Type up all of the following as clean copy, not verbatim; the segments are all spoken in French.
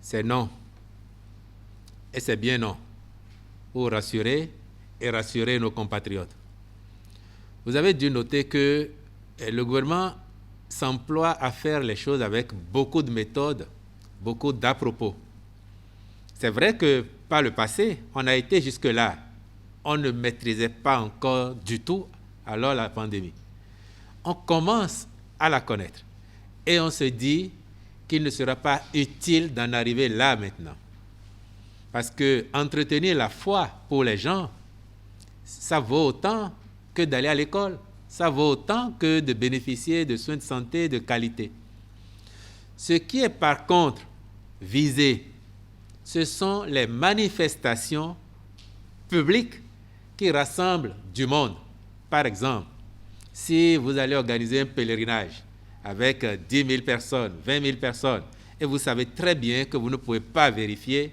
c'est non. Et c'est bien non. Pour rassurer et rassurer nos compatriotes. Vous avez dû noter que le gouvernement s'emploie à faire les choses avec beaucoup de méthodes, beaucoup d'à-propos. C'est vrai que par le passé, on a été jusque-là. On ne maîtrisait pas encore du tout alors la pandémie. On commence à la connaître et on se dit qu'il ne sera pas utile d'en arriver là maintenant. Parce que entretenir la foi pour les gens, ça vaut autant que d'aller à l'école. Ça vaut autant que de bénéficier de soins de santé de qualité. Ce qui est par contre visé, ce sont les manifestations publiques qui rassemblent du monde. Par exemple, si vous allez organiser un pèlerinage avec 10 000 personnes, 20 000 personnes, et vous savez très bien que vous ne pouvez pas vérifier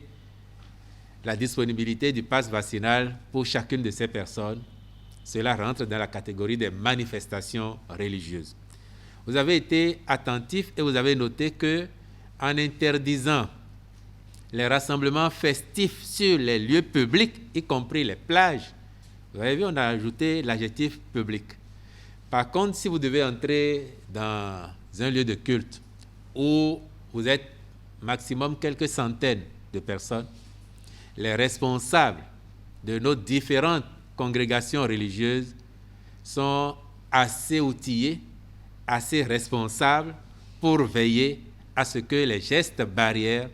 la disponibilité du pass vaccinal pour chacune de ces personnes, cela rentre dans la catégorie des manifestations religieuses. Vous avez été attentif et vous avez noté que, en interdisant les rassemblements festifs sur les lieux publics, y compris les plages, vous avez vu, on a ajouté l'adjectif public. Par contre, si vous devez entrer dans un lieu de culte où vous êtes maximum quelques centaines de personnes, les responsables de nos différentes congrégations religieuses sont assez outillés, assez responsables pour veiller à ce que les gestes barrières,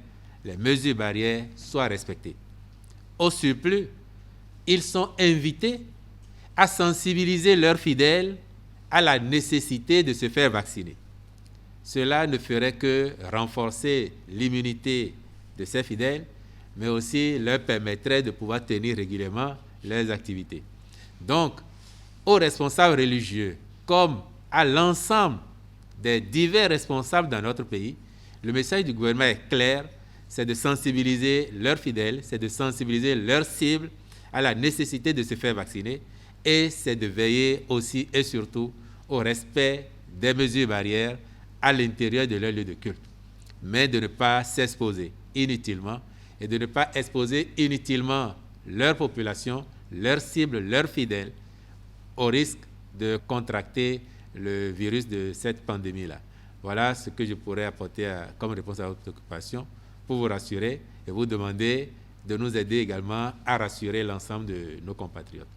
les mesures barrières soient respectées. Au surplus, ils sont invités à sensibiliser leurs fidèles à la nécessité de se faire vacciner. Cela ne ferait que renforcer l'immunité de ces fidèles, mais aussi leur permettrait de pouvoir tenir régulièrement leurs activités. Donc, aux responsables religieux, comme à l'ensemble des divers responsables dans notre pays, le message du gouvernement est clair, c'est de sensibiliser leurs fidèles, c'est de sensibiliser leurs cibles à la nécessité de se faire vacciner, et c'est de veiller aussi et surtout au respect des mesures barrières à l'intérieur de leur lieu de culte, mais de ne pas s'exposer inutilement et de ne pas exposer inutilement leur population, leurs cibles, leurs fidèles au risque de contracter le virus de cette pandémie-là. Voilà ce que je pourrais apporter comme réponse à votre préoccupation pour vous rassurer et vous demander de nous aider également à rassurer l'ensemble de nos compatriotes.